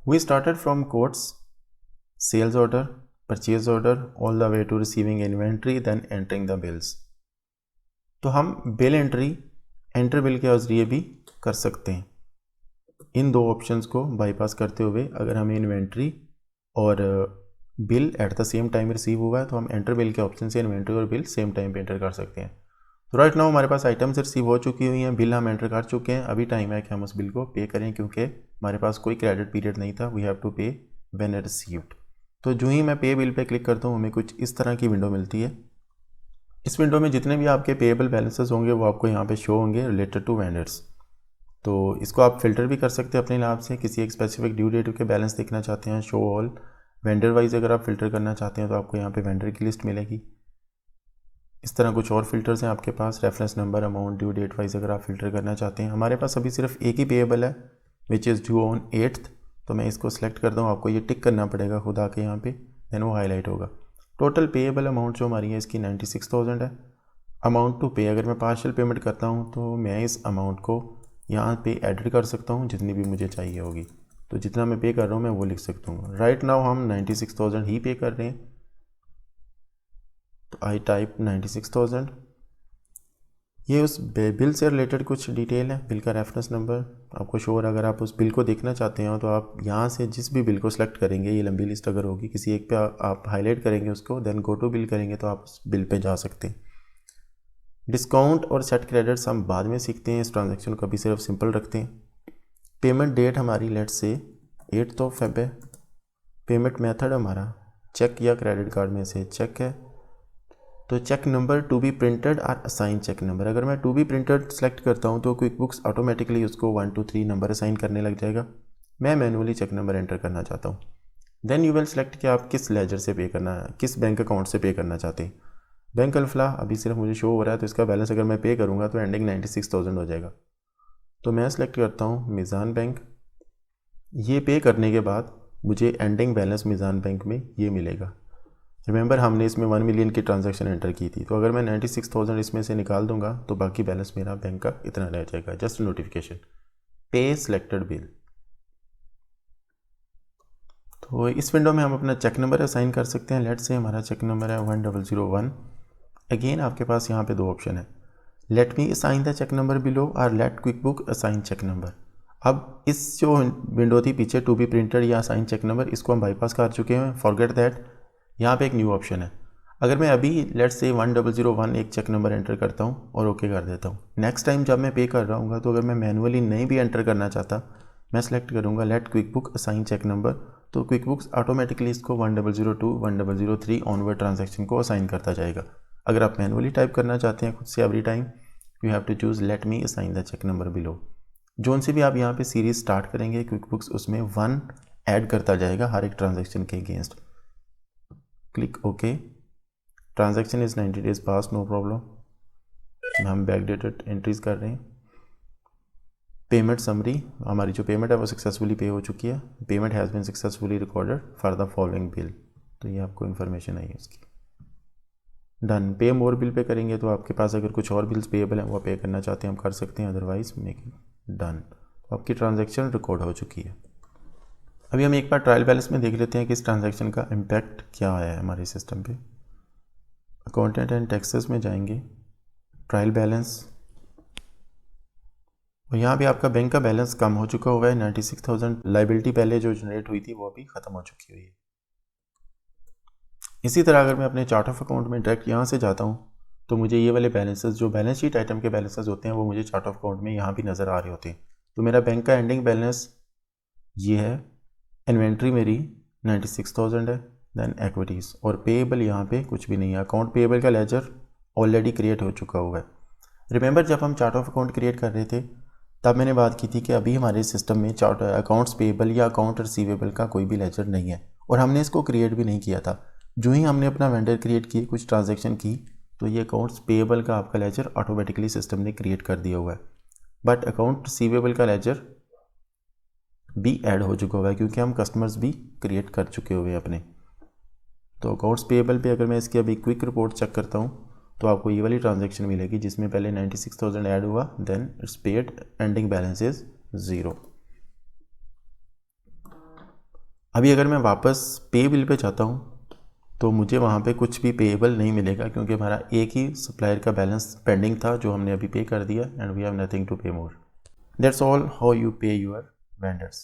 We started from quotes, sales order, purchase order, all the way to receiving inventory, then entering the bills. तो हम bill entry enter bill के जरिए भी कर सकते हैं। इन दो ऑप्शंस को बाईपास करते हुए अगर हमें इन्वेंट्री और bill at the same time receive हुआ है तो हम एंटर बिल के ऑप्शन से इन्वेंट्री और बिल सेम टाइम पे एंटर कर सकते हैं। तो राइट नाउ हमारे पास आइटम्स रिसीव हो चुकी हुई हैं, बिल हम एंटर कर चुके हैं। अभी टाइम है कि हम उस बिल को पे करें, क्योंकि हमारे पास कोई क्रेडिट पीरियड नहीं था। वी हैव टू पे व्हेन रिसीव्ड। तो जो ही मैं पे बिल पे क्लिक करता हूँ हमें कुछ इस तरह की विंडो मिलती है। इस विंडो में जितने भी आपके पेएबल बैलेंसेस होंगे वो आपको यहाँ पे शो होंगे रिलेटेड टू वेंडर्स। तो इसको आप फिल्टर भी कर सकते हैं अपने हिसाब से। किसी एक स्पेसिफिक ड्यू डेट के बैलेंस देखना चाहते हैं, शो ऑल वेंडर वाइज अगर आप फिल्टर करना चाहते हैं तो आपको यहाँ पे वेंडर की लिस्ट मिलेगी। इस तरह कुछ और फिल्टर्स हैं आपके पास, reference number, amount, due date wise अगर आप फिल्टर करना चाहते हैं। हमारे पास अभी सिर्फ एक ही पेएबल है which is due on 8th। तो मैं इसको सेलेक्ट करता हूँ, आपको ये टिक करना पड़ेगा खुद आके यहाँ पे, देन वो हाईलाइट होगा। टोटल पेएबल अमाउंट जो हमारी है इसकी 96,000 है। अमाउंट टू पे, अगर मैं पार्शियल पेमेंट करता हूँ तो मैं इस अमाउंट को यहाँ पे एडिट कर सकता हूँ जितनी भी मुझे चाहिए होगी। तो जितना मैं पे कर रहा हूँ मैं वो लिख सकता हूँ। राइट नाउ हम 96,000 ही पे कर रहे हैं, तो आई टाइप 96,000। ये उस बिल से रिलेटेड कुछ डिटेल है, बिल का रेफरेंस नंबर आपको शो हो रहा है। अगर आप उस बिल को देखना चाहते हो तो आप यहाँ से जिस भी बिल को सिलेक्ट करेंगे, ये लंबी लिस्ट अगर होगी, किसी एक पे आप हाईलाइट करेंगे उसको, देन गो टू बिल करेंगे तो आप उस बिल पे जा सकते हैं। डिस्काउंट और सेट क्रेडिट्स हम बाद में सीखते हैं, इस ट्रांजैक्शन को अभी सिर्फ सिंपल रखते हैं। पेमेंट डेट हमारी लेट से 8th of Feb है। पेमेंट मेथड हमारा चेक या क्रेडिट कार्ड में से चेक है। तो cheque number to be printed और असाइन चेक नंबर, अगर मैं टू बी प्रिंटेड सेलेक्ट करता हूँ तो क्विक बुक्स ऑटोमेटिकली उसको 1 2 3 नंबर असाइन करने लग जाएगा। मैं मैनुअली चेक नंबर एंटर करना चाहता हूँ। देन यू विल सेलेक्ट कि आप किस लेजर से पे करना है, किस बैंक अकाउंट से पे करना चाहते हैं। बैंक अल्फला अभी सिर्फ मुझे शो हो रहा है, तो इसका बैलेंस अगर मैं पे करूँगा तो एंडिंग 96,000 हो जाएगा। तो मैं सेलेक्ट करता हूँ मीज़ान बैंक। ये पे करने के बाद मुझे एंडिंग बैलेंस मीज़ान बैंक में ये मिलेगा। रिमेंबर हमने इसमें 1 मिलियन की ट्रांजैक्शन एंटर की थी, तो अगर मैं 96,000 इसमें से निकाल दूंगा तो बाकी बैलेंस मेरा बैंक का इतना रह जाएगा। जस्ट नोटिफिकेशन पे सिलेक्टेड बिल। तो इस विंडो में हम अपना चेक नंबर असाइन कर सकते हैं। लेट से हमारा चेक नंबर है 1001। अगेन आपके पास यहाँ पे दो ऑप्शन है, let me assign the cheque number below और let quick book assign cheque number. अब इस जो विंडो थी पीछे टू बी प्रिंटेड या असाइन चेक नंबर, इसको हम बाईपास कर चुके हैं। Forget that. यहाँ पे एक न्यू ऑप्शन है। अगर मैं अभी लेट से 1001 एक चेक नंबर एंटर करता हूँ और ओके कर देता हूँ, नेक्स्ट टाइम जब मैं पे कर रहा हूँ तो अगर मैं मैनुअली नहीं भी एंटर करना चाहता, मैं सेलेक्ट करूँगा let quick book assign cheque number, तो क्विक बुक्स ऑटोमेटिकली इसको 1002 1003 ऑनवर्ड ट्रांजैक्शन को असाइन करता जाएगा। अगर आप मैनुअली टाइप करना चाहते हैं खुद से every time, you have to choose let me assign the cheque number below. जोन से भी आप यहाँ पे सीरीज स्टार्ट करेंगे क्विक बुक्स उसमें 1 ऐड करता जाएगा हर एक ट्रांजैक्शन के against. Click okay. Transaction is 90 days pass, no problem. हम बैक डेटेड एंट्रीज कर रहे हैं। पेमेंट समरी, हमारी जो पेमेंट है वो सक्सेसफुली पे हो चुकी है। Payment has been successfully recorded for the following bill, तो ये आपको इन्फॉर्मेशन आई है उसकी। डन। पे मोर बिल पे करेंगे तो आपके पास अगर कुछ और बिल्स पेएबल हैं वो पे करना चाहते हैं हम कर सकते हैं, अदरवाइज मेक डन। तो आपकी ट्रांजैक्शन रिकॉर्ड हो चुकी है। अभी हम एक बार ट्रायल बैलेंस में देख लेते हैं कि इस ट्रांजैक्शन का इम्पैक्ट क्या आया है हमारे सिस्टम पे। अकाउंटेंट एंड टैक्सेस में जाएंगे, ट्रायल बैलेंस, और यहाँ भी आपका बैंक का बैलेंस कम हो चुका हुआ है। 96,000 लाइबिलिटी पहले जो जनरेट हुई थी वो अभी ख़त्म हो चुकी हुई है। इसी तरह अगर मैं अपने चार्ट ऑफ अकाउंट में डायरेक्ट यहाँ से जाता हूँ तो मुझे ये वाले बैलेंसेस जो बैलेंस शीट आइटम के बैलेंसेस होते हैं वो मुझे चार्ट ऑफ अकाउंट में यहाँ भी नज़र आ रहे होते हैं। तो मेरा बैंक का एंडिंग बैलेंस ये है, इन्वेंट्री मेरी 96,000 है, देन एक्विटीज़, और पेएबल यहाँ पे कुछ भी नहीं है। अकाउंट पेएबल का लेजर ऑलरेडी क्रिएट हो चुका हुआ है। रिमेंबर जब हम चार्ट ऑफ अकाउंट क्रिएट कर रहे थे तब मैंने बात की थी कि अभी हमारे सिस्टम में चार्ट अकाउंट्स पेएबल या अकाउंट रिसीवेबल का कोई भी लेजर नहीं है और हमने इसको क्रिएट भी नहीं किया था। जो ही हमने अपना वेंडर क्रिएट की, कुछ ट्रांजैक्शन की, तो ये अकाउंट्स पेएबल का आपका लेजर ऑटोमेटिकली सिस्टम ने क्रिएट कर दिया हुआ है। बट अकाउंट रिसीवेबल का लेजर भी ऐड हो चुका हुआ है क्योंकि हम कस्टमर्स भी क्रिएट कर चुके हुए हैं अपने। तो अकाउंट्स पेएबल पे अगर मैं इसकी अभी क्विक रिपोर्ट चेक करता हूँ तो आपको ये वाली ट्रांजैक्शन मिलेगी जिसमें पहले 96,000 ऐड हुआ, then it's paid, ending balance is 0। अभी अगर मैं वापस पे बिल पे जाता हूँ तो मुझे वहाँ पे कुछ भी पेएबल नहीं मिलेगा, क्योंकि हमारा एक ही सप्लायर का बैलेंस पेंडिंग था जो हमने अभी पे कर दिया, and we have nothing to pay more. That's all how you pay your vendors.